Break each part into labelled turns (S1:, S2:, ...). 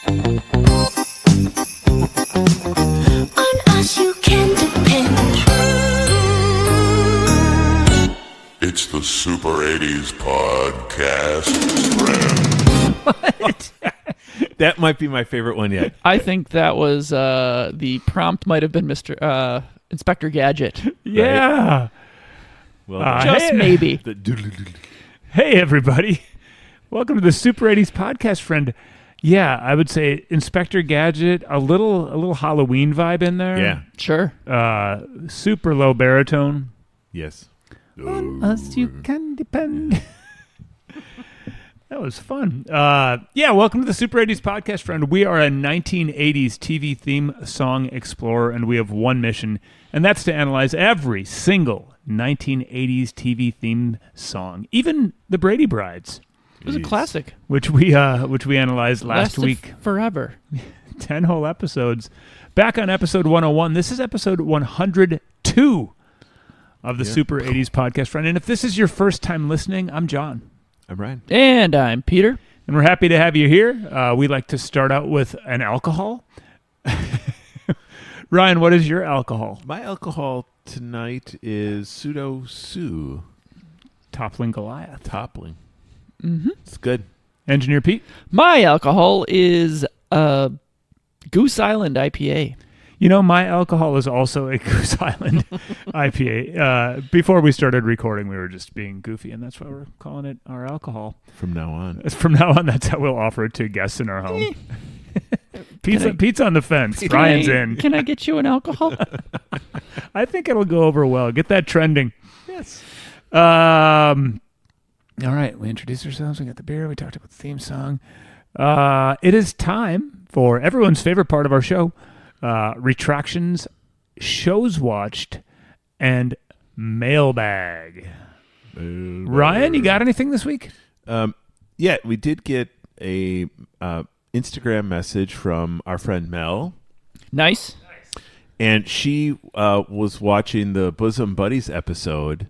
S1: On us you can depend.
S2: It's the Super 80s Podcast.
S3: What? That might be my favorite one yet.
S4: I think that was the prompt might have been Mr. Inspector Gadget.
S5: Yeah.
S3: Well,
S4: Just maybe.
S3: the doodle-doodle.
S5: Hey, everybody. Welcome to the Super 80s Podcast, friend. Yeah, I would say Inspector Gadget, a little Halloween vibe in there.
S3: Yeah.
S4: Sure.
S5: Super low baritone.
S3: Yes.
S5: On us you can depend. That was fun. Yeah, welcome to the Super 80s Podcast, friend. We are a 1980s TV theme song explorer, and we have one mission, and that's to analyze every single 1980s TV theme song, even the Brady Brides,
S4: It was a classic.
S5: which we analyzed last
S4: Lasted
S5: week.
S4: forever.
S5: 10 whole episodes. Back on episode 101. This is episode 102 of the Super 80s Podcast, friend. And if this is your first time listening, I'm John.
S3: I'm Ryan.
S4: And I'm Peter.
S5: And we're happy to have you here. We like to start out with an alcohol. Ryan, what is your alcohol?
S3: My alcohol tonight is Pseudo Sue
S5: Toppling Goliath.
S3: Toppling.
S4: Mm-hmm.
S3: It's good.
S5: Engineer Pete?
S4: My alcohol is Goose Island IPA.
S5: You know, my alcohol is also a Goose Island IPA. Before we started recording, we were just being goofy, and that's why we're calling it our alcohol.
S3: From now on.
S5: From now on, that's how we'll offer it to guests in our home. Pete's on the fence. Ryan's in.
S4: Can I get you an alcohol?
S5: I think it'll go over well. Get that trending.
S3: Yes.
S5: All right, we introduced ourselves. We got the beer. We talked about the theme song. It is time for everyone's favorite part of our show, retractions, shows watched, and mailbag. Ryan, you got anything this week?
S3: Yeah, we did get a Instagram message from our friend Mel,
S4: Nice.
S3: and she was watching the Bosom Buddies episode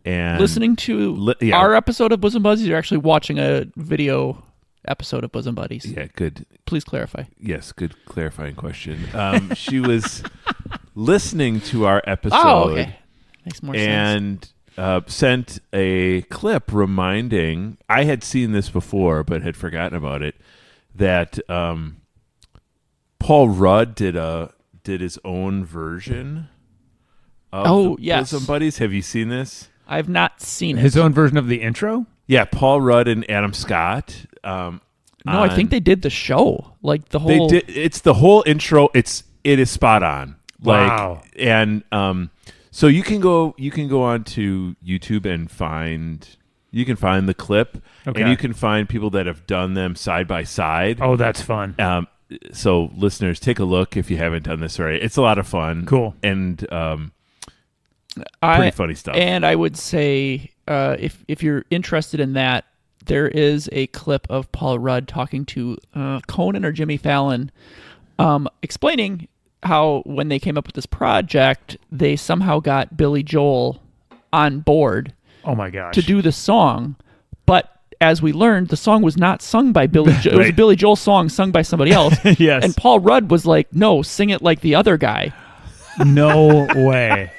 S3: and
S4: Listening to
S3: yeah.
S4: our episode of Bosom Buddies, you're actually watching a video episode of Bosom Buddies.
S3: Yeah, good.
S4: Please clarify.
S3: Yes, good clarifying question. She was listening to our episode
S4: Oh, okay. Makes more sense.
S3: and sent a clip reminding, I had seen this before but had forgotten about it, that Paul Rudd did his own version of
S4: yes.
S3: Bosom Buddies. Have you seen this?
S4: I've not seen it.
S5: His own version of the intro?
S3: Yeah, Paul Rudd and Adam Scott.
S4: No, I think they did the show. Like the
S3: They
S4: whole...
S3: did. It's the whole intro. It is spot on.
S5: Wow.
S3: And so you can go on to YouTube and find the clip,
S5: Okay.
S3: and you can find people that have done them side by side.
S5: Oh, that's fun.
S3: So listeners, take a look if you haven't done this already. It's a lot of fun.
S5: Cool.
S3: And pretty funny stuff.
S4: And I would say, if you're interested in that, there is a clip of Paul Rudd talking to Conan or Jimmy Fallon, explaining how when they came up with this project, they somehow got Billy Joel on board
S5: Oh, my gosh.
S4: to do the song. But as we learned, the song was not sung by Billy Joel. It was a
S5: Right.
S4: Billy Joel song sung by somebody else.
S5: Yes.
S4: And Paul Rudd was like, no, sing it like the other guy.
S5: No way.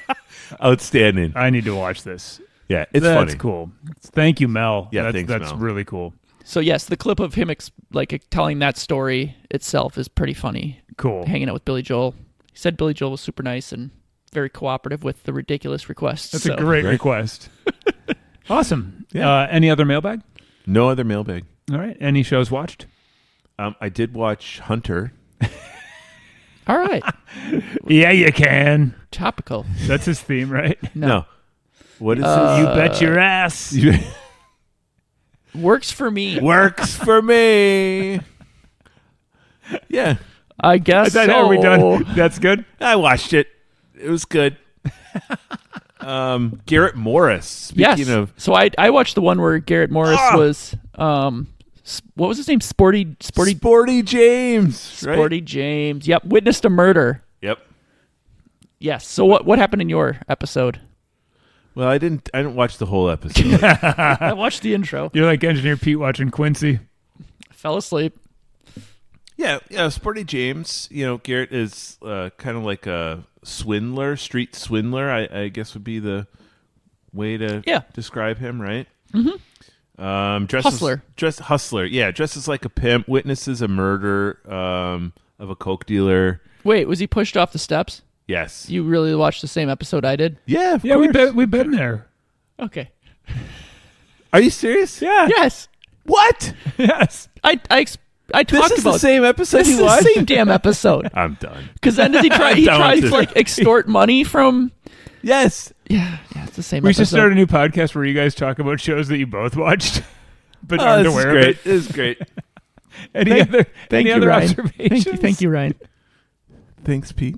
S3: Outstanding.
S5: I need to watch this.
S3: Yeah, it's
S5: That's
S3: funny.
S5: cool. Thank you, Mel.
S3: Yeah,
S5: that's,
S3: thanks,
S5: that's
S3: Mel.
S5: really cool.
S4: So yes, the clip of him telling that story itself is pretty funny.
S5: Cool.
S4: Hanging out with Billy Joel. He said Billy Joel was super nice and very cooperative with the ridiculous requests.
S5: That's a great request. Awesome.
S3: Yeah.
S5: Any other mailbag?
S3: No other mailbag.
S5: All right. Any shows watched?
S3: I did watch Hunter.
S4: All right.
S5: Yeah, you can.
S4: Topical.
S5: That's his theme, right?
S3: No. What is
S5: You bet your ass.
S3: this?
S4: Works for me.
S3: Works for me. Yeah,
S4: I guess so.
S5: Are we done? That's good.
S3: I watched it. It was good. Garrett Morris. Speaking
S4: Yes.
S3: of,
S4: So I watched the one where Garrett Morris was what was his name? Sporty
S3: James. Right?
S4: Sporty James. Yep. Witnessed a murder.
S3: Yep.
S4: Yes. So what happened in your episode?
S3: Well, I didn't watch the whole episode.
S4: I watched the intro.
S5: You're like Engineer Pete watching Quincy.
S4: Fell asleep.
S3: Yeah. Sporty James. Garrett is kind of like a swindler, street swindler. I guess would be the way to describe him, right? Mm-hmm.
S4: Hustler.
S3: Hustler. Yeah, dresses like a pimp. Witnesses a murder of a coke dealer.
S4: Wait, was he pushed off the steps?
S3: Yes.
S4: You really watched the same episode I did?
S3: Yeah, of
S5: Yeah,
S3: course.
S5: we've been there.
S4: Okay.
S3: Are you serious?
S5: Yeah.
S4: Yes.
S3: What?
S5: Yes.
S4: I talked
S3: This is
S4: about
S3: the same episode
S4: This
S3: you
S4: is the
S3: watched?
S4: same damn episode.
S3: I'm done.
S4: Because then does he try? He
S3: done
S4: tries
S3: with
S4: to
S3: this.
S4: like extort money from.
S3: Yes.
S4: Yeah, it's the same.
S5: We
S4: episode.
S5: should start a new podcast where you guys talk about shows that you both watched, but
S3: Oh,
S5: aren't
S3: this is
S5: aware of
S3: great.
S5: it.
S3: This is great.
S5: Any
S4: Thank you,
S5: other
S4: Ryan.
S5: observations?
S4: Thank you, Ryan.
S3: Thanks, Pete.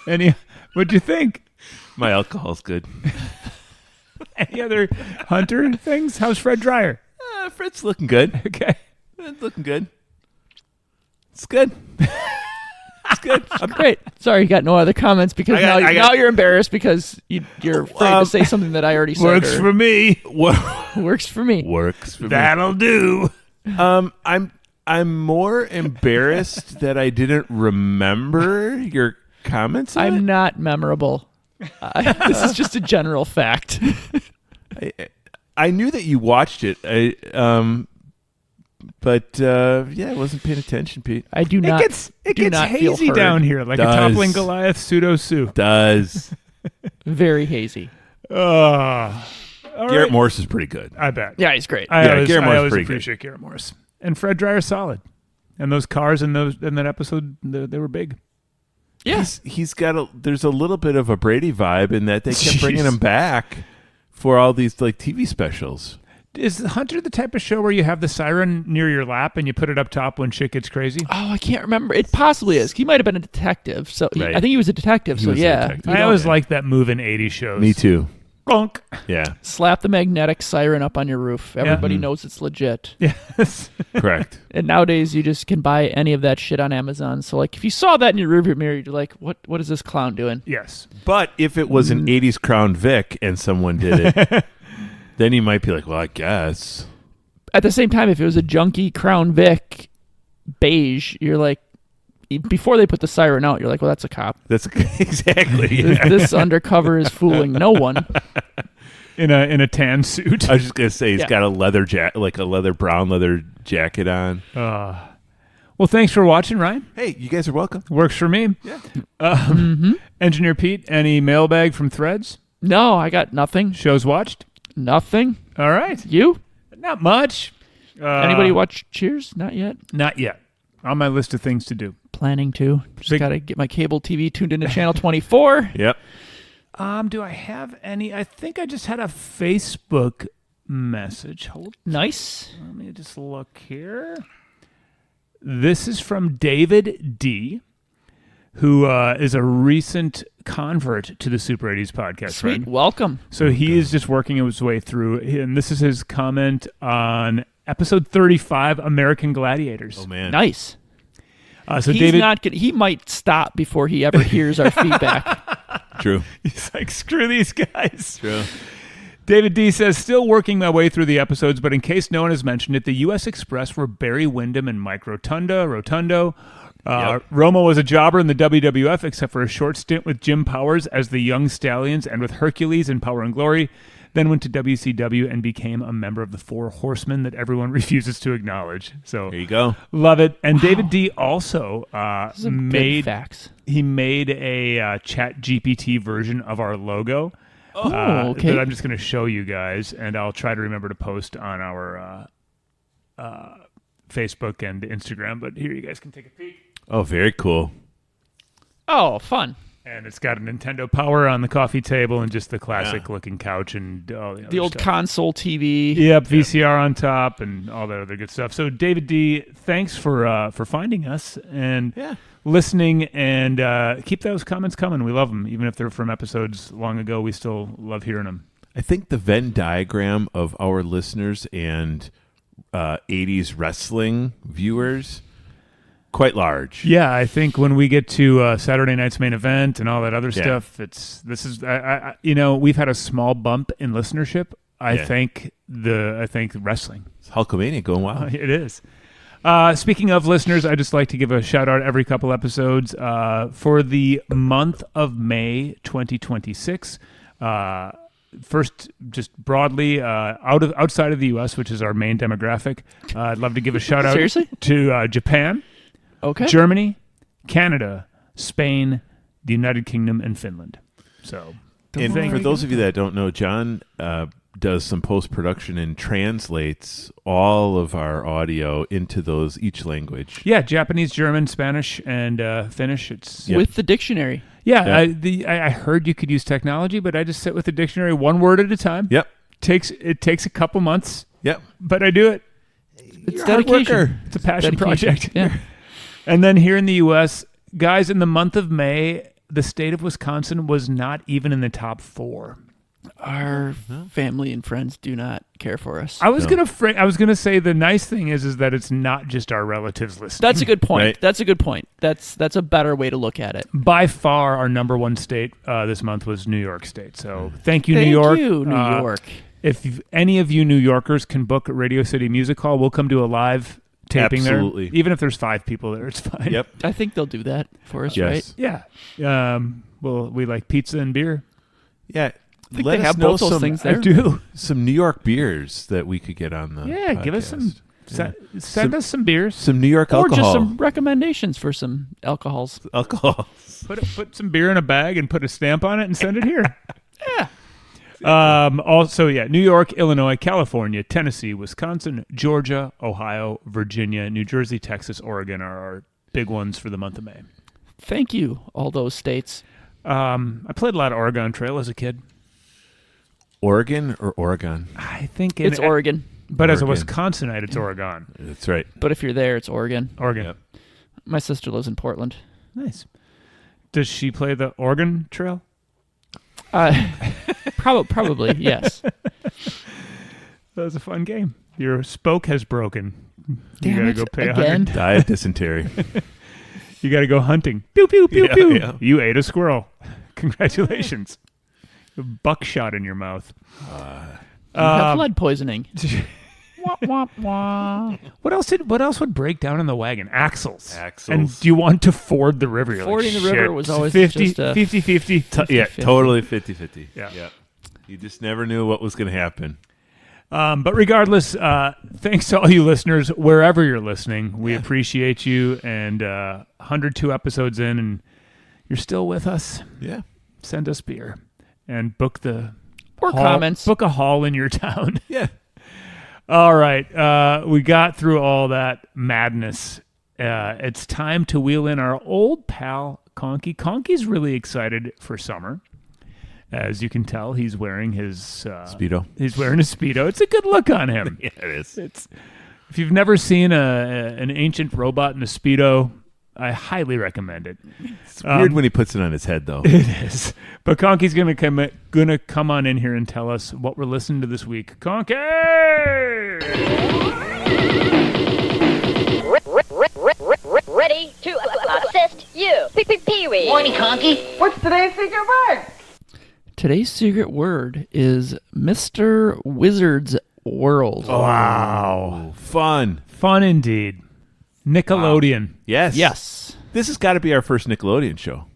S5: What'd you think?
S3: My alcohol's good.
S5: Any other Hunter things? How's Fred Dreyer?
S3: Fred's looking good.
S5: Okay.
S3: It's looking good. It's good. It's good.
S4: Great. Sorry, you got no other comments because now you're embarrassed because you're afraid to say something that I already said.
S5: Works for me.
S4: Works for me.
S3: Works for me.
S5: That'll do.
S3: I'm more embarrassed that I didn't remember your comments. on
S4: I'm
S3: it.
S4: not memorable. This is just a general fact.
S3: I knew that you watched it. But I wasn't paying attention, Pete.
S4: I do not.
S5: It
S4: do
S5: gets
S4: not feel
S5: hazy
S4: heard.
S5: down here, like a
S3: Does.
S5: toppling Goliath pseudo soup.
S3: Does.
S4: Very hazy.
S5: All
S3: Garrett
S5: right.
S3: Morris is pretty good.
S5: I bet.
S4: Yeah, he's great.
S5: I always,
S3: Garrett
S5: I
S3: Morris
S5: always
S3: pretty good.
S5: appreciate Garrett Morris. And Fred Dreyer's solid. And those cars in that episode, they were big.
S4: Yeah.
S3: He's got there's a little bit of a Brady vibe in that they kept bringing
S5: Jeez.
S3: him back for all these like TV specials.
S5: Is Hunter the type of show where you have the siren near your lap and you put it up top when shit gets crazy?
S4: Oh, I can't remember. It possibly is. He might have been a detective. So
S3: Right.
S4: I think he was a detective.
S3: He
S4: So
S3: was a
S4: yeah.
S3: detective.
S5: I always liked that move in 80s shows.
S3: Me too.
S5: Bonk.
S3: Yeah,
S4: Slap the magnetic siren up on your roof. Everybody
S3: Mm-hmm.
S4: knows it's legit.
S5: Yes.
S3: correct.
S4: And nowadays you just can buy any of that shit on Amazon. So like if you saw that in your rearview mirror, you're like, what is this clown doing?
S5: Yes.
S3: But if it was an 80s Crown Vic and someone did it, then you might be like, well, I guess.
S4: At the same time, if it was a junky Crown Vic beige, you're like, before they put the siren out, you're like, well, that's a cop.
S3: That's exactly.
S4: This undercover is fooling no one.
S5: In a tan suit.
S3: I was just gonna say he's
S4: Yeah.
S3: got a leather like a brown leather jacket on.
S5: Well, thanks for watching, Ryan.
S3: Hey, you guys are welcome.
S5: Works for me.
S3: Yeah.
S5: Engineer Pete, any mailbag from Threads?
S4: No, I got nothing.
S5: Shows watched?
S4: Nothing.
S5: All right.
S4: You?
S5: Not much.
S4: Anybody watch Cheers? Not yet.
S5: Not yet. On my list of things to do.
S4: Planning to. Just
S5: Big-
S4: got to get my cable TV tuned into channel 24.
S3: Yep.
S5: Do I have any? I think I just had a Facebook message. Hold.
S4: Nice.
S5: Let me just look here. This is from David D., who is a recent convert to the Super 80s podcast.
S4: Sweet.
S5: Friend.
S4: Welcome.
S5: So he is just working his way through, and this is his comment on episode 35, American Gladiators.
S3: Oh man.
S4: Nice.
S5: So
S4: He's
S5: David,
S4: not gonna, he might stop before he ever hears our feedback.
S3: True.
S5: he's like, screw these guys.
S3: True.
S5: David D says, still working my way through the episodes, but in case no one has mentioned it, the U.S. Express were Barry Windham and Mike Rotundo.
S3: Yep.
S5: Romo was a jobber in the WWF, except for a short stint with Jim Powers as the Young Stallions and with Hercules in Power and Glory. Then went to WCW and became a member of the Four Horsemen that everyone refuses to acknowledge. So
S3: There you go.
S5: love it. And David D also
S4: Those are good facts.
S5: he made a Chat GPT version of our logo.
S4: Okay.
S5: That I'm just going to show you guys, and I'll try to remember to post on our Facebook and Instagram. But here, you guys can take a peek.
S3: Oh, very cool.
S4: Oh, fun.
S5: And it's got a Nintendo Power on the coffee table and just the classic-looking couch and all the other
S4: The old
S5: stuff.
S4: console TV.
S5: Yep, VCR on top and all that other good stuff. So, David D., thanks for finding us and listening, and keep those comments coming. We love them. Even if they're from episodes long ago, we still love hearing them.
S3: I think the Venn diagram of our listeners and 80s wrestling viewers quite large.
S5: Yeah, I think when we get to Saturday night's main event and all that other
S3: Yeah.
S5: stuff, I we've had a small bump in listenership. I
S3: Yeah.
S5: think wrestling.
S3: It's Hulkamania going wild.
S5: It is. Speaking of listeners, I just like to give a shout out every couple episodes for the month of May 2026. First, just broadly, outside of the U.S., which is our main demographic, I'd love to give a shout out
S4: Seriously?
S5: to Japan,
S4: Okay.
S5: Germany, Canada, Spain, the United Kingdom, and Finland. So,
S3: And for those of you that don't know, John does some post-production and translates all of our audio into each language.
S5: yeah, Japanese, German, Spanish, and Finnish. It's
S4: With the dictionary.
S5: yeah. I heard you could use technology, but I just sit with the dictionary one word at a time.
S3: Yep.
S5: It takes a couple months,
S3: Yep.
S5: but I do it.
S4: It's
S3: You're a hard
S4: dedication.
S3: worker.
S5: It's a passion
S4: Dedication.
S5: project.
S4: Yeah.
S5: And then here in the U.S., guys, in the month of May, the state of Wisconsin was not even in the top 4.
S4: Our family and friends do not care for us.
S5: I was gonna say the nice thing is that it's not just our relatives listening.
S4: That's a good point.
S3: Right.
S4: That's a good point. That's a better way to look at it.
S5: By far our number one state this month was New York State. So thank you,
S4: Thank
S5: New York.
S4: you, New York.
S5: If any of you New Yorkers can book Radio City Music Hall, we'll come do a live taping
S3: Absolutely.
S5: there. Even if there's 5 people there, it's fine.
S3: Yep.
S4: I think they'll do that for us, right?
S3: Yes.
S5: Yeah. Well, we like pizza and beer.
S3: Yeah.
S4: I think
S3: Let
S4: they
S3: us
S4: have
S3: know
S4: both those
S3: some,
S4: things
S5: I
S4: there.
S5: do.
S3: some New York beers that we could get on the
S5: Yeah, give us some.
S3: podcast.
S5: Send us some beers.
S3: Some New York
S4: Or
S3: alcohol.
S4: just some recommendations for some alcohols.
S3: alcohol.
S5: Put some beer in a bag and put a stamp on it and send it here. Also, New York, Illinois, California, Tennessee, Wisconsin, Georgia, Ohio, Virginia, New Jersey, Texas, Oregon are our big ones for the month of May.
S4: Thank you, all those states.
S5: I played a lot of Oregon Trail as a kid.
S3: Oregon or Oregon?
S5: I think
S4: It's Oregon.
S5: but as a
S3: Oregon.
S5: Wisconsinite, it's Oregon.
S3: That's right.
S4: But if you're there, it's Oregon.
S5: Oregon.
S3: Yep.
S4: My sister lives in Portland.
S5: Nice. Does she play the Oregon Trail?
S4: Probably, yes.
S5: That was a fun game. Your spoke has broken.
S4: Damn
S5: you gotta
S4: it,
S5: go pay
S4: again?
S5: 100.
S3: Die of dysentery.
S5: You got to go hunting. Pew, pew, pew,
S3: Yeah,
S5: pew.
S3: yeah.
S5: You ate a squirrel. Congratulations. A buckshot in your mouth.
S4: You have lead poisoning. Wah, wah, wah.
S5: What else would break down in the wagon? Axles.
S3: Axles.
S5: And do you want to ford the river? You're
S4: Fording
S5: like,
S4: the river
S5: shit.
S4: was always
S5: 50,
S4: just a-
S5: 50-50.
S3: Yeah,
S4: 50-50.
S3: totally 50-50.
S5: Yeah.
S3: You just never knew what was going to happen.
S5: But regardless, thanks to all you listeners, wherever you're listening. We appreciate you. And 102 episodes in, and you're still with us.
S3: Yeah.
S5: Send us beer and book the
S4: Or
S5: hall-
S4: comments.
S5: Book a hall in your town.
S3: Yeah.
S5: All right. We got through all that madness. It's time to wheel in our old pal, Conky. Conky's really excited for summer. As you can tell, he's wearing his
S3: Speedo.
S5: He's wearing a Speedo. It's a good look on him.
S3: Yeah, it is.
S5: It's if you've never seen an ancient robot in a Speedo, I highly recommend it.
S3: It's weird when he puts it on his head, though.
S5: It is. But Conky's gonna come on in here and tell us what we're listening to this week. Conky!
S6: Ready to assist you. Pee-wee.
S7: Morning, Conky. What's today's secret word?
S4: Today's secret word is Mr. Wizard's World.
S5: Wow.
S3: Fun.
S5: Fun indeed. Nickelodeon.
S3: Yes.
S4: Yes.
S3: This has got to be our first Nickelodeon show.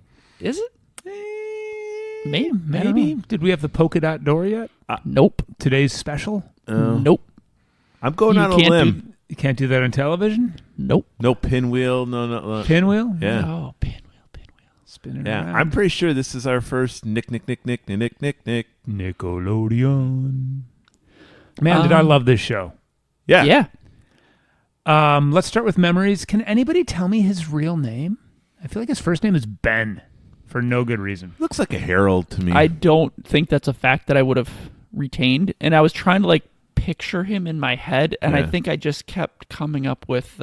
S4: Is it? Maybe.
S5: Maybe. Did we have the polka dot door yet?
S4: Nope.
S5: Today's special?
S4: Nope.
S3: I'm going
S4: You
S3: on a
S4: can't
S3: limb.
S5: You can't do that on television?
S4: Nope.
S3: No pinwheel. No.
S5: Pinwheel?
S3: Yeah.
S4: Oh, pinwheel.
S5: Spinning
S3: Yeah.
S5: around.
S3: I'm pretty sure this is our first Nick.
S5: Nickelodeon. Man, did I love this show.
S3: Yeah.
S4: Yeah.
S5: Let's start with memories. Can anybody tell me his real name? I feel like his first name is Ben for no good reason.
S3: Looks like a herald to me.
S4: I don't think that's a fact that I would have retained. And I was trying to picture him in my head, and I
S3: Yeah.
S4: think I just kept coming up with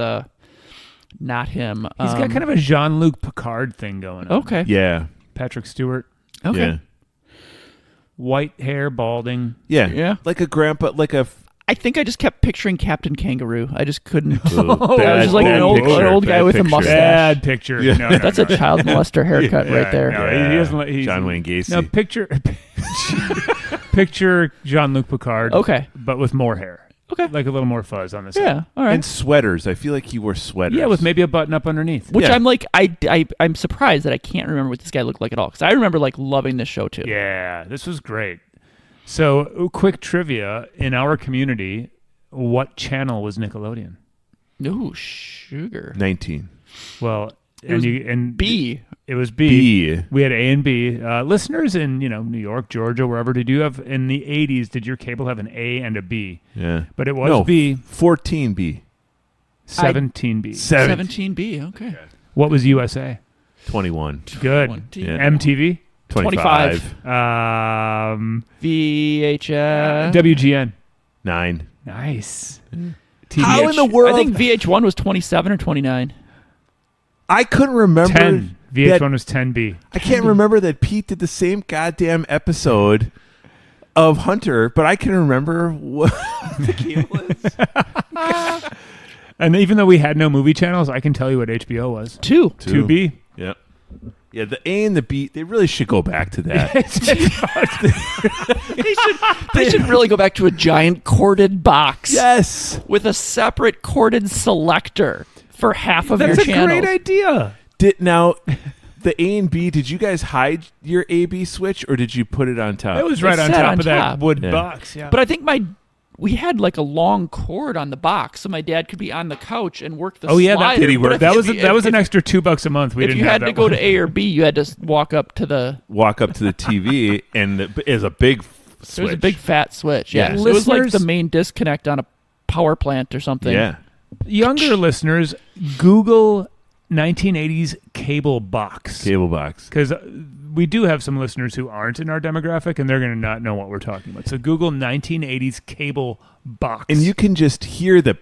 S4: not him.
S5: He's got kind of a Jean-Luc Picard thing going on.
S4: Okay.
S3: Yeah.
S5: Patrick Stewart,
S4: Okay.
S3: Yeah.
S5: white hair, balding.
S3: Yeah.
S4: Yeah.
S3: Like a grandpa, like a.
S4: I think I just kept picturing Captain Kangaroo. I just couldn't.
S3: Ooh,
S4: I was just like
S3: bad
S4: an old
S3: picture,
S4: guy
S3: bad
S4: with a
S3: picture.
S4: mustache.
S5: Bad picture.
S3: Yeah.
S5: No,
S4: That's a child molester haircut right there.
S5: No,
S3: Yeah.
S5: he doesn't. He's,
S3: John Wayne Gacy.
S5: No, picture Jean-Luc Picard.
S4: Okay.
S5: but with more hair.
S4: Okay.
S5: Like a little more fuzz on the side.
S4: Yeah. All right.
S3: And sweaters. I feel like he wore sweaters.
S5: Yeah, with maybe a button up underneath.
S4: Which
S3: Yeah.
S4: I'm like, I'm surprised that I can't remember what this guy looked like at all. Because I remember like loving this show too.
S5: Yeah, this was great. So, quick trivia. In our community, what channel was Nickelodeon?
S4: No sugar.
S3: 19.
S5: Well,
S4: was
S5: and
S4: B.
S5: It was B.
S3: B.
S5: We had A and B. Listeners in New York, Georgia, wherever, did you have in the 80s? Did your cable have an A and a B?
S3: Yeah.
S5: But it was B.
S3: 14B.
S5: 17B.
S4: 17B. Okay.
S5: What was USA?
S3: 21.
S5: Good.
S3: Yeah.
S5: MTV.
S3: 25.
S4: VHS.
S5: WGN.
S3: 9.
S5: Nice.
S3: How in the world?
S4: I think VH1 was 27 or 29.
S3: I couldn't remember.
S5: 10. VH1
S3: that-
S5: was 10B.
S3: I can't remember that Pete did the same goddamn episode of Hunter, but I can remember what the cable is.
S5: And even though we had no movie channels, I can tell you what HBO was. 2B.
S3: Yep. Yeah, the A and the B, they really should go back to that.
S4: They should really go back to a giant corded box.
S3: Yes.
S4: With a separate corded selector for half of
S5: That's
S4: your
S5: a
S4: channels.
S5: great idea.
S3: Now, the A and B, did you guys hide your A-B switch or did you put it on top?
S5: It was right
S4: It
S5: on
S4: sat
S5: top
S4: on
S5: of that
S4: top.
S5: wood
S3: Yeah.
S5: box. Yeah.
S4: But I think we had like a long cord on the box, so my dad could be on the couch and work the
S5: oh yeah,
S4: slider.
S3: Did he work?
S4: But
S5: that
S4: if
S5: was
S4: you-
S5: that was
S4: if-
S5: an extra $2 a month. We
S4: If
S5: didn't
S4: you
S5: have
S4: had
S5: that
S4: to go
S5: one.
S4: to A or B, you had to walk up to the.
S3: Walk up to the TV and there's a big switch.
S4: There was a big fat switch. Yeah,
S3: Yeah.
S4: so it was like
S5: Listeners-
S4: the main disconnect on a power plant or something.
S3: Yeah.
S5: Younger listeners, Google 1980s cable box.
S3: Cable box.
S5: Because we do have some listeners who aren't in our demographic, and they're going to not know what we're talking about. So Google 1980s cable box.
S3: And you can just hear the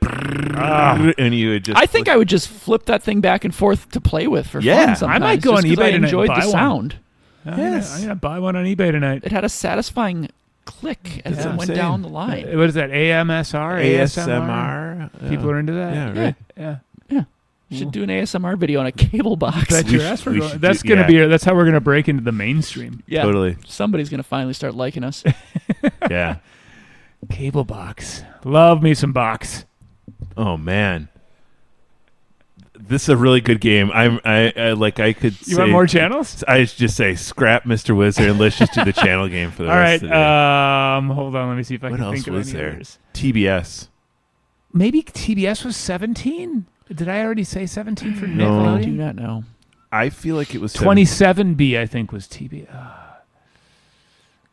S3: and you would just
S4: I think I would just flip that thing back and forth to play with for
S3: Yeah,
S4: fun sometimes.
S5: I might go on
S4: just 'cause
S5: eBay
S4: I
S5: tonight and
S4: enjoyed
S5: buy
S4: the
S5: one.
S4: sound.
S5: I'm gonna buy one on eBay tonight.
S4: It had a satisfying click as
S3: Yeah,
S4: it went
S3: same.
S4: down the line.
S5: What is that? AMSR?
S3: ASMR.
S5: People are into that.
S3: Yeah, right.
S5: Yeah.
S4: Should do an ASMR video on a cable box.
S5: Bet
S3: We
S5: your
S3: should-
S5: ass
S3: we
S5: we're going.
S3: should
S5: That's
S3: do-
S5: gonna
S3: yeah.
S5: be. That's how we're gonna break into the mainstream.
S4: Yeah,
S3: Totally.
S4: somebody's gonna finally start liking us.
S3: Yeah.
S5: Cable box. Love me some box.
S3: Oh man. This is a really good game. I could
S5: You
S3: say,
S5: want more channels?
S3: I just say scrap Mr. Wizard and let's just do the channel game for the
S5: All right.
S3: rest of the day.
S5: Hold on. Let me see if I
S3: What
S5: can
S3: else
S5: think of
S3: was
S5: any
S3: there?
S5: others.
S3: TBS.
S5: Maybe TBS was 17. Did I already say 17 for
S3: No.
S4: I do
S5: Nickelodeon?
S4: not know.
S3: I feel like it was
S5: 27B, I think, was TBS.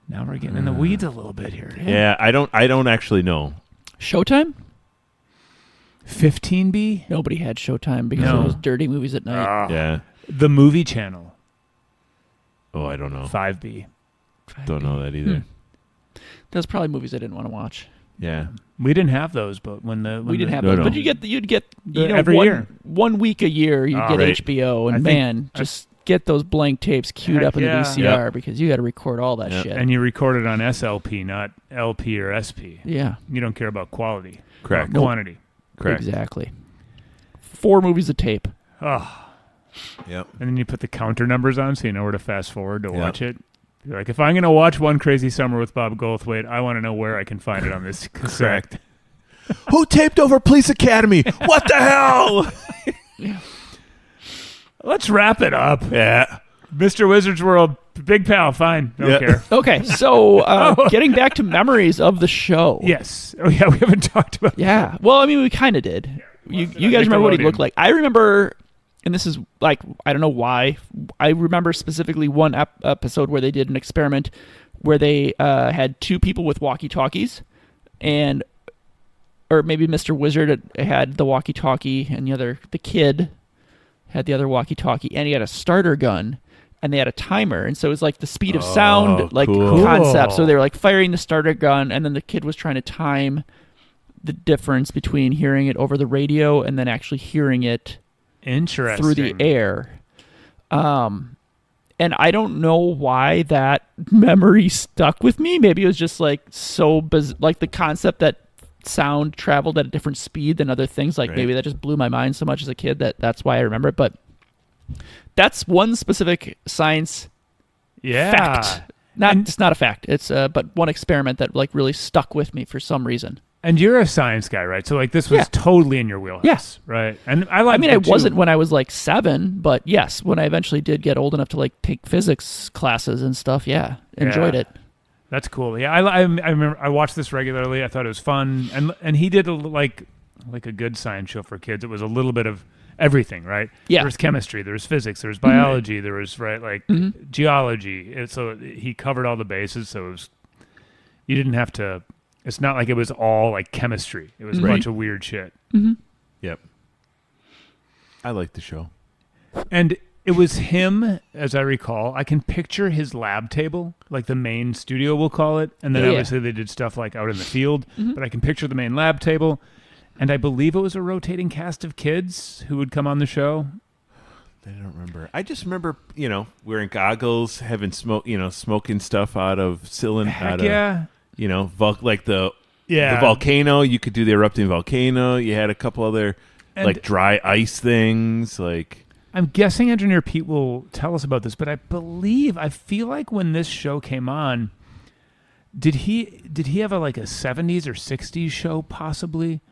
S5: Now we're getting in the weeds a little bit here.
S3: Yeah, I don't actually know.
S4: Showtime?
S5: 15B?
S4: Nobody had Showtime because
S5: No.
S4: it was dirty movies at night.
S3: Yeah.
S5: The movie channel.
S3: Oh, I don't know.
S5: 5B.
S3: Don't know that either.
S4: Those probably movies I didn't want to watch.
S3: Yeah.
S5: We didn't have those, but when
S4: We didn't have
S3: No,
S4: those,
S3: no.
S4: but you'd get
S5: Every year.
S4: 1 week a year you'd get
S3: right.
S4: HBO, and
S5: I think-
S4: man, just get those blank tapes queued
S5: Heck
S4: up in
S5: yeah.
S4: the VCR because you got to record all that
S3: Yep.
S4: shit.
S5: And you record it on SLP, not LP or SP.
S4: Yeah,
S5: You don't care about quality.
S3: Correct.
S5: About quantity.
S3: Correct.
S4: exactly. 4 movies of tape.
S5: Oh.
S3: Yep.
S5: And then you put the counter numbers on so you know where to fast forward to
S3: Yep.
S5: watch it. You're like, if I'm going to watch One Crazy Summer with Bob Goldthwait, I want to know where I can find it on this cassette.
S3: Correct. Who taped over Police Academy? What the hell?
S5: Let's wrap it up.
S3: Yeah.
S5: Mr. Wizard's World, big pal, fine. Don't
S3: Yeah.
S5: care.
S4: Okay, so getting back to memories of the show.
S5: Yes. Oh, yeah, we haven't talked about
S4: Yeah. Well, I mean, we kind of did. You guys remember what he
S5: Nickelodeon.
S4: looked like? I remember, and this is like, I don't know why. I remember specifically one episode where they did an experiment where they had 2 people with walkie-talkies, or maybe Mr. Wizard had the walkie-talkie, and the kid had the other walkie-talkie, and he had a starter gun, and they had a timer, and so it was like the speed of sound, like
S3: cool.
S4: concept. So they were like firing the starter gun, and then the kid was trying to time the difference between hearing it over the radio and then actually hearing it
S5: Interesting.
S4: through the air. And I don't know why that memory stuck with me. Maybe it was just like like the concept that sound traveled at a different speed than other things. Like
S3: Right.
S4: maybe that just blew my mind so much as a kid that's why I remember it. But that's one specific science
S5: Yeah.
S4: fact. It's not a fact. It's but one experiment that like really stuck with me for some reason.
S5: And you're a science guy, right? So like this was totally in your wheelhouse.
S4: Yes.
S5: Right. And I
S4: mean, I wasn't when I was like 7, but yes, when I eventually did get old enough to like take physics classes and stuff, enjoyed it.
S5: That's cool. Yeah, I remember I watched this regularly. I thought it was fun, and he did like a good science show for kids. It was a little bit of everything, right? Yeah. There was chemistry, there was physics, there was biology, there was geology. So he covered all the bases. So you didn't have to. It's not like it was all like chemistry. It was a bunch of weird shit.
S4: Mm-hmm.
S3: Yep. I like the show.
S5: And it was him, as I recall. I can picture his lab table, like the main studio, we'll call it. And then obviously they did stuff like out in the field. Mm-hmm. But I can picture the main lab table. And I believe it was a rotating cast of kids who would come on the show.
S3: I don't remember. I just remember, wearing goggles, having smoking stuff out of cylinder. The volcano. You could do the erupting volcano. You had a couple other dry ice things. Like,
S5: I'm guessing Engineer Pete will tell us about this, but I feel like when this show came on, did he have a 70s or 60s show possibly?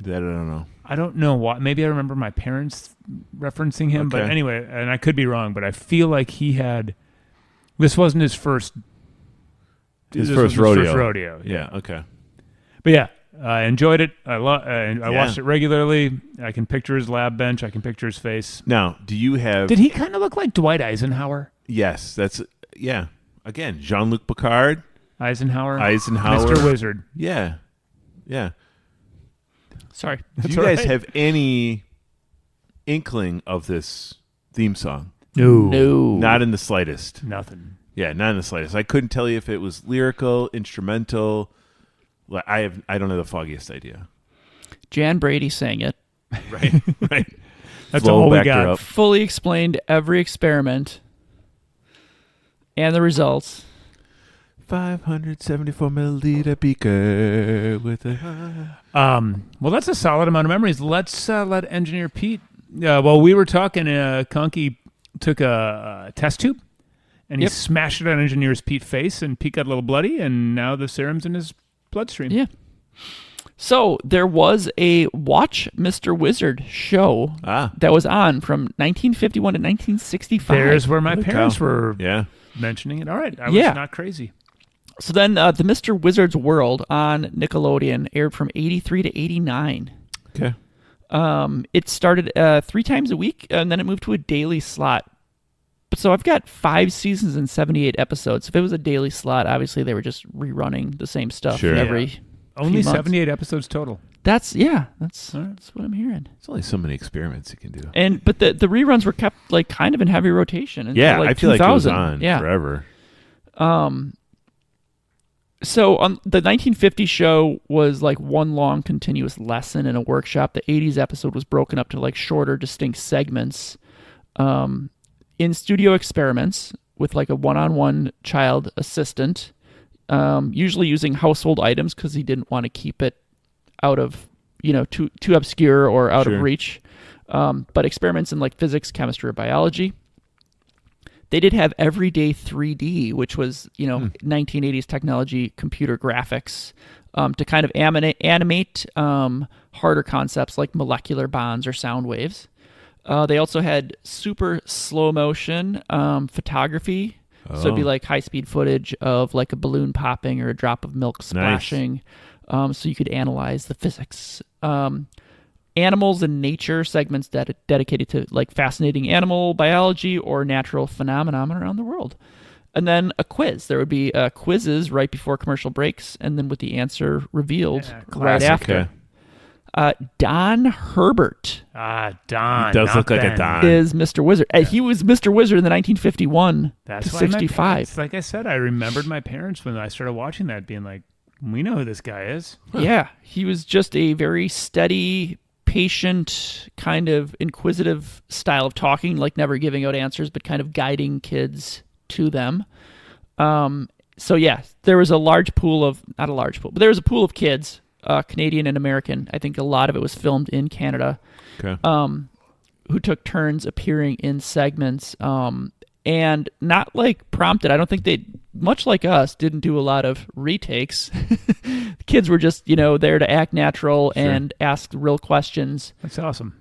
S3: That I don't know.
S5: I don't know why. Maybe I remember my parents referencing him, but anyway, and I could be wrong, but I feel like this wasn't his first.
S3: His first
S5: rodeo.
S3: Yeah. Okay.
S5: But yeah, I enjoyed it. I watched it regularly. I can picture his lab bench. I can picture his face.
S3: Now, do you have?
S5: Did he kind of look like Dwight Eisenhower?
S3: Yes, that's Again, Jean-Luc Picard,
S5: Eisenhower,
S3: Mr.
S5: Wizard.
S3: Yeah.
S4: Sorry.
S3: Do you guys have any inkling of this theme song?
S5: No.
S3: Not in the slightest.
S5: Nothing.
S3: Yeah, not in the slightest. I couldn't tell you if it was lyrical, instrumental. I don't have the foggiest idea.
S4: Jan Brady sang it.
S3: Right.
S5: That's all we got.
S4: Fully explained every experiment and the results.
S3: 574 milliliter beaker with a.
S5: Well, that's a solid amount of memories. Let's let Engineer Pete. While we were talking, Conky took a test tube and he smashed it on Engineer Pete's face, and Pete got a little bloody, and now the serum's in his bloodstream.
S4: Yeah. So there was a Watch Mr. Wizard show that was on from 1951 to 1965.
S5: There's where my parents were mentioning it. All right, I was not crazy.
S4: So then the Mr. Wizard's World on Nickelodeon aired from 83 to 89.
S3: Okay.
S4: It started 3 times a week, and then it moved to a daily slot. So I've got 5 seasons and 78 episodes. If it was a daily slot, obviously they were just rerunning the same stuff every
S5: only
S4: few months.
S5: 78 episodes total.
S4: That's what I'm hearing.
S3: There's only so many experiments you can do.
S4: But the reruns were kept kind of in heavy rotation until
S3: I feel
S4: 2000.
S3: like it was on forever.
S4: So on the 1950 show was one long continuous lesson in a workshop. The 80s episode was broken up to shorter, distinct segments. In studio experiments with a one-on-one child assistant, usually using household items because he didn't want to keep it out of too obscure or out of reach. But experiments in physics, chemistry, or biology. They did have Everyday 3D, which was 1980s technology, computer graphics, to kind of animate harder concepts like molecular bonds or sound waves. They also had super slow motion photography. So it'd be high-speed footage of a balloon popping or a drop of milk splashing. Nice. So you could analyze the physics. Animals and nature segments dedicated to fascinating animal biology or natural phenomena around the world. And then a quiz. There would be quizzes right before commercial breaks, and then with the answer revealed right after. Don Herbert.
S5: Don.
S3: He does look like a Don.
S4: Is Mr. Wizard. He was Mr. Wizard in the 1951 to 65.
S5: Like I said, I remembered my parents when I started watching that being like, we know who this guy is.
S4: Yeah, he was just a very steady, patient, kind of inquisitive style of talking, never giving out answers, but kind of guiding kids to them. So yeah, there was a large pool of, not a large pool, but there was a pool of kids, Canadian and American. I think a lot of it was filmed in Canada, who took turns appearing in segments, and not prompted. I don't think they, much like us, didn't do a lot of retakes. kids were just, there to act natural and ask real questions.
S5: That's awesome.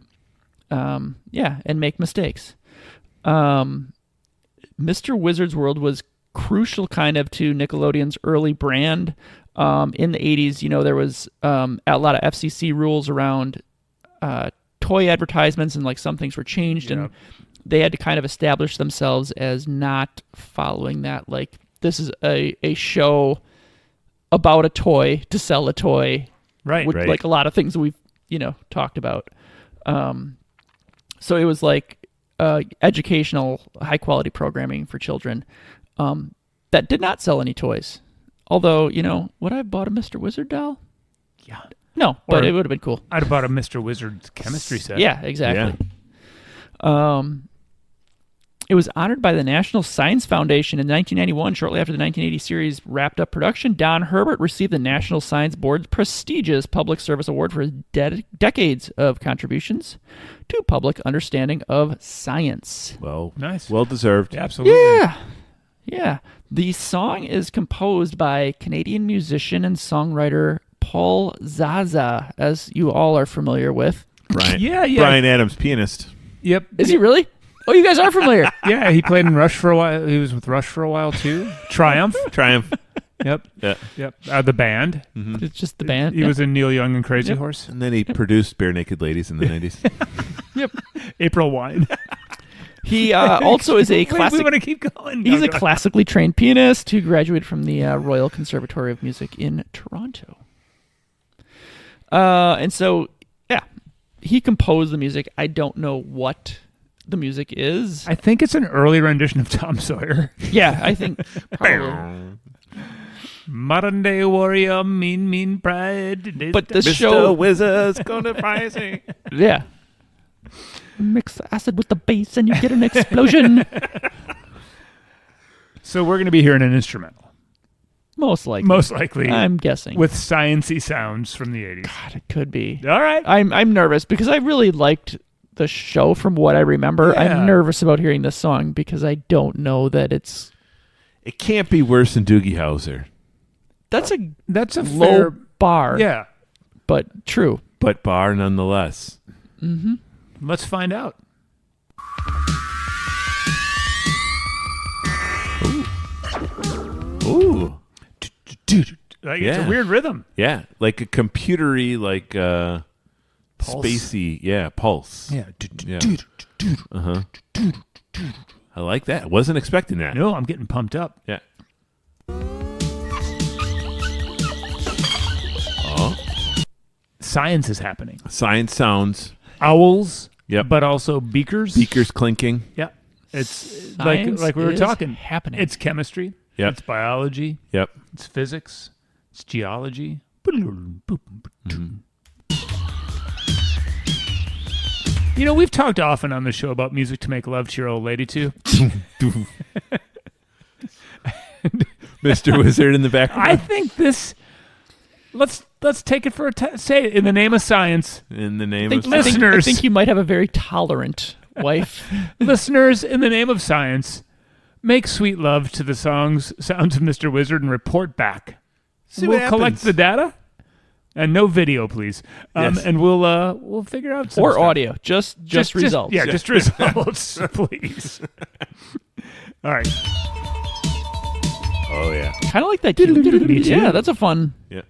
S4: And make mistakes. Mr. Wizard's World was crucial kind of to Nickelodeon's early brand. In the 80s, there was a lot of FCC rules around toy advertisements, and like some things were changed, and they had to kind of establish themselves as not following that. Like, this is a show about a toy to sell a toy.
S5: Right.
S4: Like a lot of things that we've, talked about. So it was like educational, high-quality programming for children that did not sell any toys. Although, would I have bought a Mr. Wizard doll?
S5: Yeah.
S4: No, but it would have been cool.
S5: I'd have bought a Mr. Wizard's chemistry set.
S4: Yeah, exactly. Yeah. It was honored by the National Science Foundation in 1991. Shortly after the 1980 series wrapped up production, Don Herbert received the National Science Board's prestigious Public Service Award for his decades of contributions to public understanding of science.
S3: Well,
S5: nice.
S3: Well deserved.
S5: Yeah, absolutely.
S4: Yeah. The song is composed by Canadian musician and songwriter Paul Zaza, as you all are familiar with.
S3: Brian.
S5: Yeah.
S3: Brian Adams, pianist.
S5: Yep.
S4: Is he really? Oh, you guys are familiar.
S5: Yeah, he played in Rush for a while. He was with Rush for a while, too. Triumph. Yep. The band.
S3: Mm-hmm.
S4: It's just the band.
S5: He was in Neil Young and Crazy
S4: Yep.
S5: Horse.
S3: And then he produced Bare Naked Ladies in the 90s.
S4: Yep.
S5: April Wine.
S4: He also is a classic.
S5: We want to keep going.
S4: He's a classically trained pianist who graduated from the Royal Conservatory of Music in Toronto. And so, he composed the music. I don't know what the music is.
S5: I think it's an early rendition of Tom Sawyer.
S4: Yeah, I think probably.
S5: Modern day warrior, mean pride.
S4: But the
S3: Mr.
S4: show,
S3: Wizard's gonna rising.
S4: yeah. Mix the acid with the bass and you get an explosion.
S5: So we're going to be hearing an instrumental.
S4: Most likely.
S5: I'm
S4: guessing.
S5: With science-y sounds from the 80s.
S4: God, it could be.
S5: All right.
S4: I'm nervous because I really liked the show from what I remember.
S5: Yeah.
S4: I'm nervous about hearing this song because I don't know that it's...
S3: It can't be worse than Doogie Howser.
S4: That's a
S5: low
S4: fair bar.
S5: Yeah.
S4: But true.
S3: But bar nonetheless.
S4: Mm-hmm.
S5: Let's find out.
S3: Ooh.
S5: Like, it's a weird rhythm.
S3: Yeah, like a computery, like
S5: Pulse.
S3: spacey, pulse.
S5: Yeah.
S3: Uh-huh. I like that. Wasn't expecting that.
S5: No, I'm getting pumped up.
S3: Yeah. Oh.
S5: Science is happening.
S3: Science sounds.
S5: Owls.
S3: Yep.
S5: But also beakers.
S3: Beakers clinking.
S5: Yeah. It's
S4: Science
S5: like we were
S4: is
S5: talking.
S4: happening.
S5: It's chemistry.
S3: Yep.
S5: It's biology.
S3: Yep.
S5: It's physics. It's geology. You know, we've talked often on the show about music to make love to your old lady to.
S3: Mr. Wizard in the background.
S5: I think this. Let's take it for a say it in the name of science.
S3: In the name of
S5: listeners.
S4: I think you might have a very tolerant wife.
S5: Listeners, in the name of science, make sweet love to the sounds of Mr. Wizard and report back.
S3: See what
S5: We'll collect
S3: happens.
S5: the data, and no video, please.
S3: Yes.
S5: And we'll figure out some
S4: Or
S5: stuff.
S4: audio. Just results.
S5: Just results, please. All right.
S3: Oh, yeah.
S4: Kind of like that.
S5: Me too.
S4: Yeah, that's a fun.
S3: Yeah.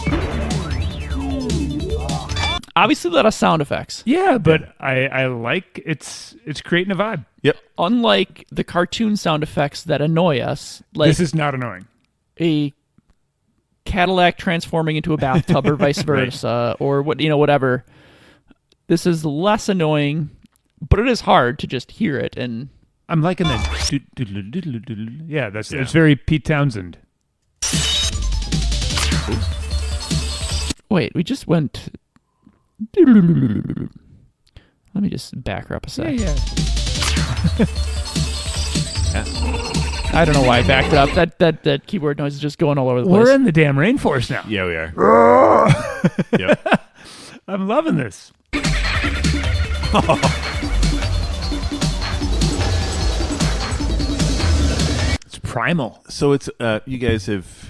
S4: Obviously, a lot of sound effects.
S5: Yeah, but I like it's creating a vibe.
S3: Yep.
S4: Unlike the cartoon sound effects that annoy us, like
S5: This is not annoying.
S4: a Cadillac transforming into a bathtub or vice versa, or whatever. This is less annoying, but it is hard to just hear it. And
S5: I'm liking that. Yeah, it's very Pete Townsend.
S4: wait, we just went. Let me just back her up a sec.
S5: Yeah.
S4: I don't know why I backed it up. That keyboard noise is just going all over the place.
S5: We're in the damn rainforest now.
S3: Yeah, we are. Yep.
S5: I'm loving this. It's primal.
S3: So it's you guys have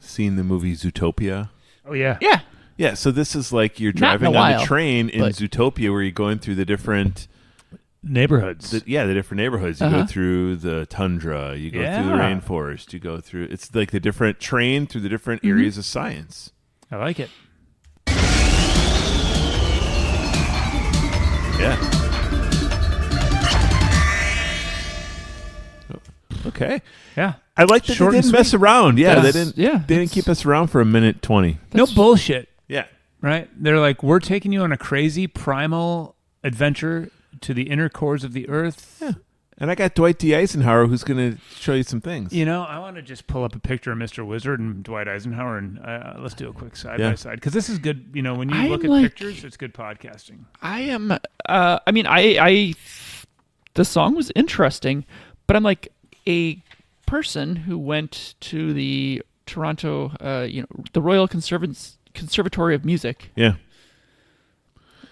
S3: seen the movie Zootopia?
S5: Oh, yeah.
S4: Yeah.
S3: Yeah, so this is like you're
S4: Not in a
S3: driving on
S4: while,
S3: the train in
S4: but-
S3: Zootopia where you're going through the different
S5: Neighborhoods.
S3: the different neighborhoods. You go through the tundra, you go through the
S5: Yeah.
S3: rainforest, you go through it's like the different train through the different areas of science.
S5: I like it.
S3: Yeah. Okay.
S5: Yeah.
S3: I like that
S5: Short
S3: they
S5: and
S3: didn't mess
S5: sweet.
S3: around. Yeah, they
S4: That's-
S3: didn't.
S4: yeah,
S3: they didn't keep us around for a minute 20.
S5: No bullshit,
S3: Yeah.
S5: right? They're like, we're taking you on a crazy primal adventure to the inner cores of the earth.
S3: Yeah. And I got Dwight D. Eisenhower who's going to show you some things.
S5: You know, I want to just pull up a picture of Mr. Wizard and Dwight Eisenhower, and let's do a quick side by side because this is good. You know, when you look at pictures, it's good podcasting.
S4: I am. I mean, I. The song was interesting, but I'm like a person who went to the Toronto, the Royal Conservatory of Music.
S3: Yeah.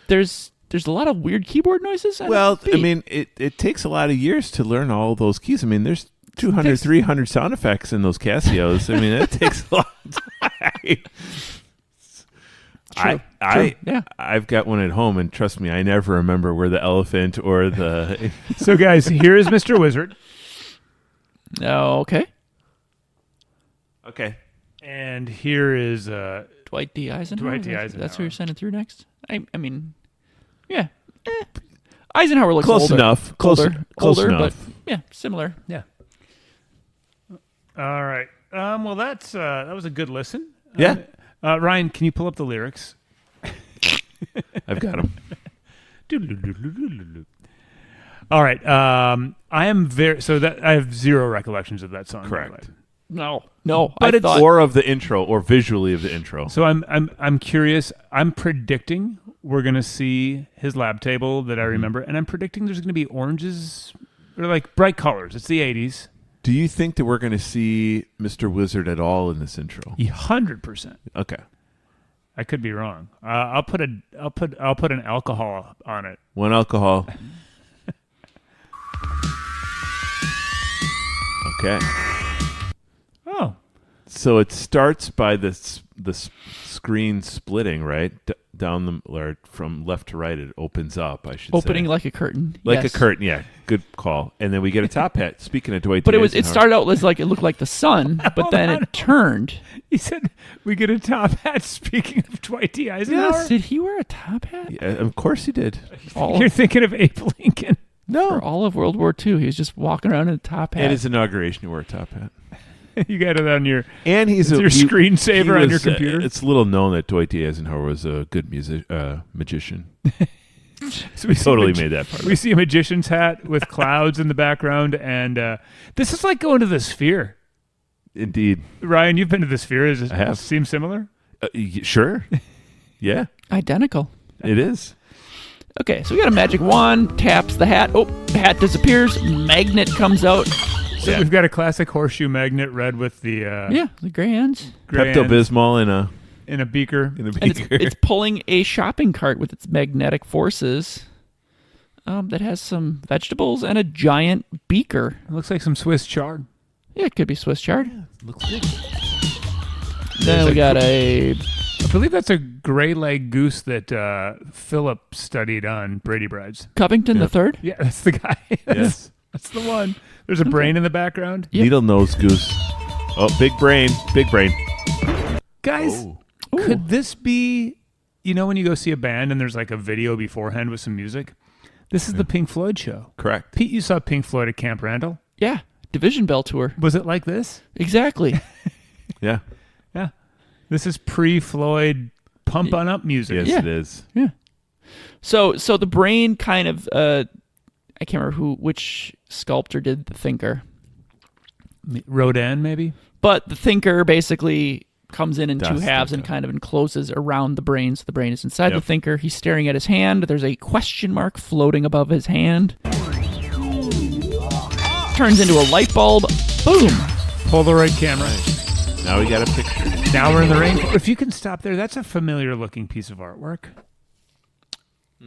S4: There's a lot of weird keyboard noises. And
S3: Well,
S4: beat.
S3: I mean, it takes a lot of years to learn all those keys. I mean, there's 200, 300 sound effects in those Casios. I mean, it takes a lot of time.
S4: True. Yeah.
S3: I've got one at home, and trust me, I never remember where the elephant or the...
S5: So, guys, here is Mr. Wizard,
S4: Oh, okay.
S3: Okay.
S5: and here is
S4: Dwight D. Eisenhower.
S5: Dwight D.
S4: That's who
S5: Eisenhower.
S4: you're sending through next. I mean, yeah. Eisenhower looks
S3: Close
S4: older.
S3: enough. Close
S4: older,
S3: enough.
S4: but yeah, similar.
S5: yeah. All right. Well, that was a good listen.
S3: Yeah.
S5: Ryan, can you pull up the lyrics?
S3: I've got them.
S5: All right. I am very so that I have zero recollections of that song. by the
S3: Correct.
S5: way.
S4: No.
S5: But
S4: I
S5: it's-
S4: thought,
S3: Or of the intro, or visually of the intro.
S5: So I'm curious. I'm predicting we're gonna see his lab table that I remember, and I'm predicting there's gonna be oranges or like bright colors. It's the '80s.
S3: Do you think that we're going to see Mr. Wizard at all in this intro?
S5: 100%.
S3: Okay.
S5: I could be wrong. I'll put an alcohol on it.
S3: One alcohol. Okay.
S5: Oh,
S3: So it starts by the screen splitting, right? Down the or from left to right, it opens up. I should
S4: opening
S3: say.
S4: like a curtain.
S3: Like
S4: yes.
S3: a curtain. Yeah, good call. And then we get a top hat. Speaking of Dwight,
S4: But
S3: D.
S4: it
S3: Eisenhower.
S4: started out as like it looked like the sun, but then it turned.
S5: he said we get a top hat. Speaking of Dwight D. Eisenhower,
S4: Did he wear a top hat?
S3: Yeah, of course he did.
S5: you're thinking of Abe Lincoln.
S4: For all of World War II, he was just walking around in a top hat.
S3: At his inauguration, he wore a top hat.
S5: You got it on your
S3: And he's
S5: your screensaver on your computer.
S3: It's little known that Dwight D. Eisenhower was a good magician.
S5: So
S3: We
S5: see
S3: totally made that part.
S5: We see a magician's hat with clouds in the background, and this is like going to the Sphere.
S3: Indeed.
S5: Ryan, you've been to the Sphere. Does it
S3: I have.
S5: seem similar?
S3: Sure. Yeah,
S4: Identical.
S3: it is.
S4: Okay, so we got a magic wand, taps the hat. Oh, the hat disappears. Magnet comes out.
S5: So
S3: Yeah.
S5: we've got a classic horseshoe magnet, red with the
S4: The gray ends.
S5: gray
S3: Pepto
S5: ends
S3: Bismol in a
S5: in a beaker.
S3: beaker.
S4: And it's pulling a shopping cart with its magnetic forces that has some vegetables and a giant beaker.
S5: It looks like some Swiss chard.
S4: Yeah, it could be Swiss chard.
S3: Looks good.
S4: Then we got a...
S5: I believe that's a gray leg goose that Philip studied on Brady Brides.
S4: Covington the third.
S5: Yeah, that's the guy.
S3: Yes.
S5: That's the one. There's a brain in the background.
S4: Yep.
S3: Needle nose goose. Oh, big brain. Big brain.
S5: Guys,
S3: Oh.
S5: could this be, you know, when you go see a band and there's like a video beforehand with some music? This is the Pink Floyd show.
S3: Correct.
S5: Pete, you saw Pink Floyd at Camp Randall.
S4: Yeah, Division Bell tour.
S5: Was it like this?
S4: Exactly.
S3: Yeah.
S5: Yeah. This is pre-Floyd pump on up music.
S3: Yes,
S4: Yeah.
S3: it is.
S4: Yeah. So the brain kind of I can't remember which sculptor did the thinker,
S5: Rodin, maybe?
S4: but the thinker basically comes in
S3: Das
S4: two halves and
S3: Thinker.
S4: kind of encloses around the brain. So the brain is inside the
S3: Yep.
S4: thinker. He's staring at his hand. There's a question mark floating above his hand. Turns into a light bulb. Boom.
S5: Polaroid camera.
S3: Now we got a picture.
S5: Now we're in the rain. If you can stop there, that's a familiar looking piece of artwork.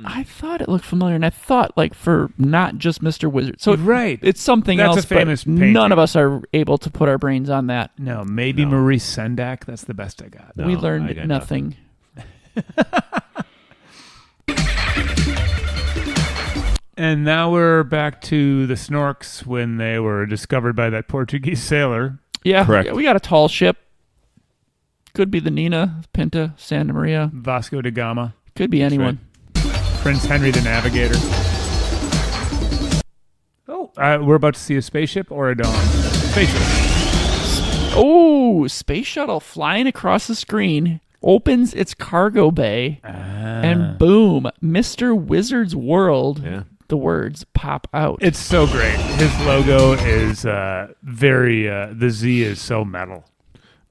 S4: I thought it looked familiar, and I thought like for not just Mr. Wizard. So
S5: Right.
S4: it's something
S5: That's
S4: else.
S5: a famous
S4: but
S5: painting.
S4: none of us are able to put our brains on that.
S5: No, maybe Maurice Sendak. That's the best I got.
S3: No,
S4: We
S3: I
S4: learned
S3: got
S4: nothing.
S5: And now we're back to the Snorks when they were discovered by that Portuguese sailor.
S4: Yeah,
S3: Correct.
S4: yeah, we got a tall ship. Could be the Nina, Pinta, Santa Maria.
S5: Vasco da Gama,
S4: Could be anyone.
S5: Prince Henry the Navigator. Oh, we're about to see a spaceship or a dawn. Spaceship.
S4: Oh, space shuttle flying across the screen opens its cargo bay, and boom, Mr. Wizard's World.
S3: Yeah.
S4: The words pop out.
S5: It's so great. His logo is very. The Z is so metal.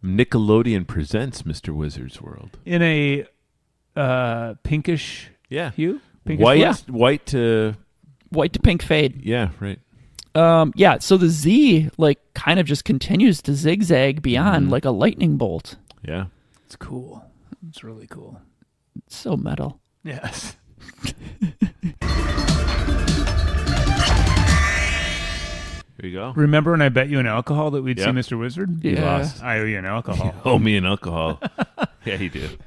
S3: Nickelodeon presents Mr. Wizard's World.
S5: In a pinkish hue. Pinkish
S3: White,
S4: Yeah.
S3: white to
S4: white to pink fade.
S3: yeah, right.
S4: Yeah, so the Z like kind of just continues to zigzag beyond like a lightning bolt.
S3: Yeah.
S5: It's cool. It's really cool.
S4: It's so metal.
S5: Yes.
S3: Here you go.
S5: Remember when I bet you an alcohol that we'd see
S3: Yep.
S5: Mr. Wizard?
S4: Yeah.
S5: You lost. I owe you an alcohol.
S3: Oh, me and alcohol. Yeah, he did.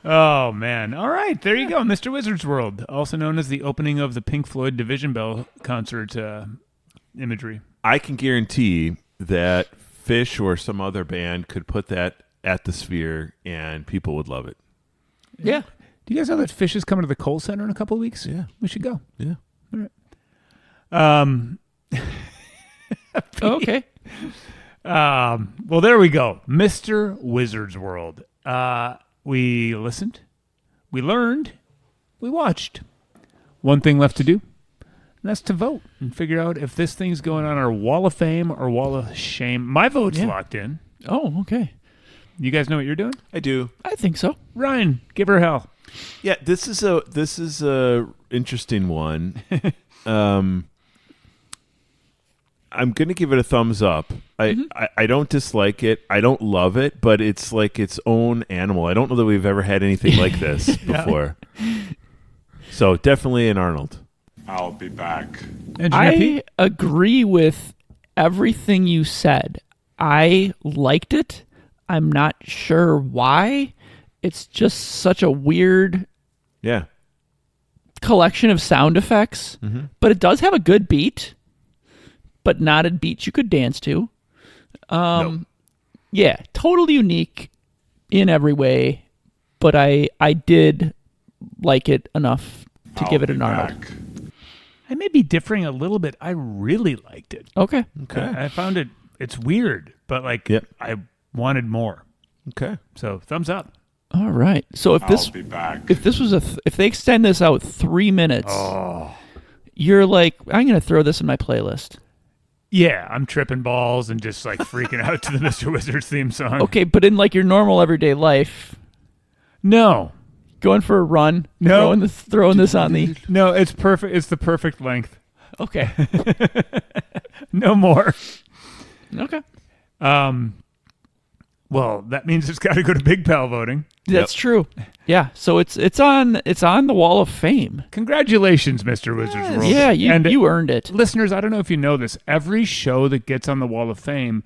S5: Oh, man. All right. There you go. Mr. Wizard's World, also known as the opening of the Pink Floyd Division Bell concert imagery.
S3: I can guarantee that Fish or some other band could put that at the Sphere and people would love it.
S4: Yeah.
S5: Do you guys know that Fish is coming to the Kohl Center in a couple of weeks?
S3: Yeah.
S5: We should go.
S3: Yeah.
S4: Okay.
S5: Well, there we go. Mr. Wizard's World. We listened, we learned, we watched. One thing left to do, and that's to vote and figure out if this thing's going on our Wall of Fame or Wall of Shame. My vote's locked in.
S4: Oh, okay.
S5: You guys know what you're doing?
S3: I do.
S4: I think so.
S5: Ryan, give her hell.
S3: Yeah, this is a interesting one. I'm going to give it a thumbs up. I don't dislike it. I don't love it, but it's like its own animal. I don't know that we've ever had anything like this before. So definitely an Arnold.
S2: I'll be back.
S5: Engineer
S4: I
S5: Pete?
S4: agree with everything you said. I liked it. I'm not sure why. It's just such a weird
S3: Yeah.
S4: collection of sound effects, but it does have a good beat, but not a beat you could dance to. Yeah, totally unique in every way, but I did like it enough to give it an Arnold.
S5: I may be differing a little bit. I really liked it.
S4: Okay.
S5: I found it's weird, but like
S3: Yep.
S5: I wanted more.
S3: Okay.
S5: So thumbs up.
S4: All right. So if this if this was if they extend this out 3 minutes, you're like, I'm going to throw this in my playlist.
S5: Yeah, I'm tripping balls and just like freaking out to the Mr. Wizard's theme song.
S4: Okay, but in like your normal everyday life,
S5: No.
S4: going for a run,
S5: No.
S4: throwing this on the
S5: No, it's perfect. It's the perfect length.
S4: Okay.
S5: No more.
S4: Okay.
S5: Well, that means it's got to go to Big Pal voting.
S4: That's true. Yeah, so it's on the Wall of Fame.
S5: Congratulations, Mr. Wizard's World.
S4: Yeah,
S5: And
S4: you earned it.
S5: listeners, I don't know if you know this. Every show that gets on the Wall of Fame,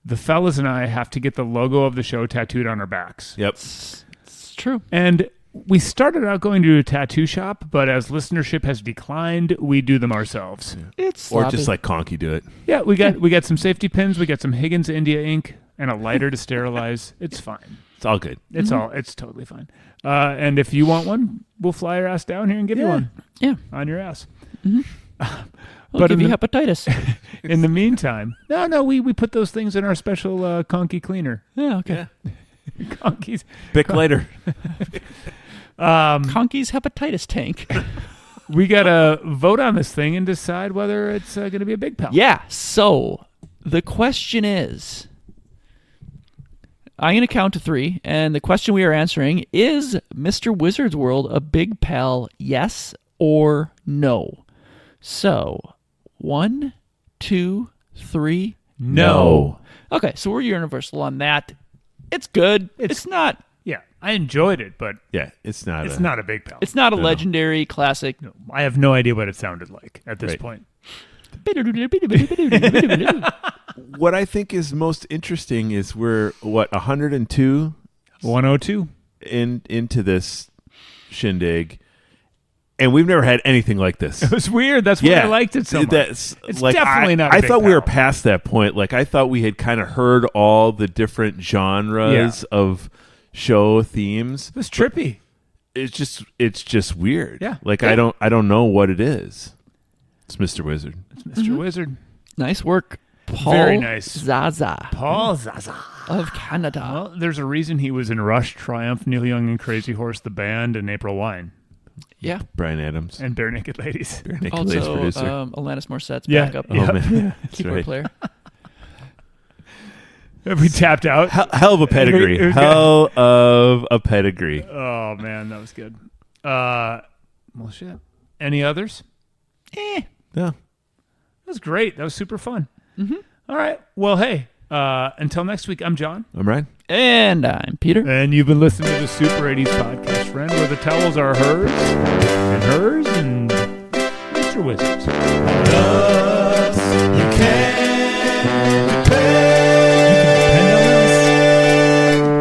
S5: the fellas and I have to get the logo of the show tattooed on our backs.
S3: Yep.
S4: It's true.
S5: And we started out going to a tattoo shop, but as listenership has declined, we do them ourselves.
S4: It's
S3: Or
S4: sloppy.
S3: just like Conky do it.
S5: Yeah, we got some safety pins, we got some Higgins India ink, and a lighter to sterilize. It's fine.
S3: It's all good.
S5: It's totally fine. And if you want one, we'll fly your ass down here and give you one
S4: Yeah.
S5: on your ass.
S4: We'll
S5: But
S4: give
S5: in
S4: you
S5: the-
S4: hepatitis.
S5: In the meantime, no, we put those things in our special Conky cleaner.
S4: Yeah, okay.
S5: Conky's.
S3: Bic later.
S4: Conky's hepatitis tank.
S5: We got to vote on this thing and decide whether it's going to be a Big Pal.
S4: Yeah, so the question is, I'm going to count to 3, and the question we are answering is Mr. Wizard's World a Big Pal, yes or no? So, 1, 2, 3,
S5: No.
S4: Okay, so we're universal on that. It's good. It's not
S5: Yeah. I enjoyed it, but
S3: Yeah, it's not.
S5: it's not a big pal.
S4: It's not a legendary classic.
S5: No, I have no idea what it sounded like at this
S3: Right.
S5: point.
S3: What I think is most interesting is we're 102
S5: 102.
S3: into this shindig, and we've never had anything like this.
S5: It was weird. That's why I liked it so much.
S3: That's
S5: It's
S3: like,
S5: definitely not a
S3: I
S5: big
S3: thought we were
S5: pal.
S3: past that point. Like I thought we had kind of heard all the different genres of show themes.
S5: It was trippy.
S3: It's just weird.
S5: Yeah.
S3: Like I don't know what it is. It's Mr. Wizard.
S5: It's Mr. Wizard.
S4: Nice work, Paul.
S5: Very nice.
S4: Zaza
S5: Paul Zaza.
S4: of Canada.
S5: Well, there's a reason he was in Rush, Triumph, Neil Young and Crazy Horse, the band, and April Wine,
S4: Yeah.
S3: Brian Adams.
S5: and Bare Naked Ladies.
S3: Nicholas
S4: Also,
S3: producer.
S4: Alanis Morissette's
S5: Yeah.
S4: backup
S3: Oh man, that's
S4: keyboard
S3: right.
S4: player.
S5: Have we tapped out?
S3: Hell of a pedigree.
S5: It was
S3: Hell of a pedigree.
S5: Oh man, that was good. Well, shit. Any others?
S3: Yeah.
S5: That was great. That was super fun. Mm-hmm. All right. Well, hey. Until next week, I'm John.
S3: I'm Ryan.
S4: And I'm Peter.
S5: And you've been listening to the Super 80s Podcast, friend, where the towels are hers and Mr. Wizard's. You can depend on us.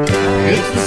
S5: It's the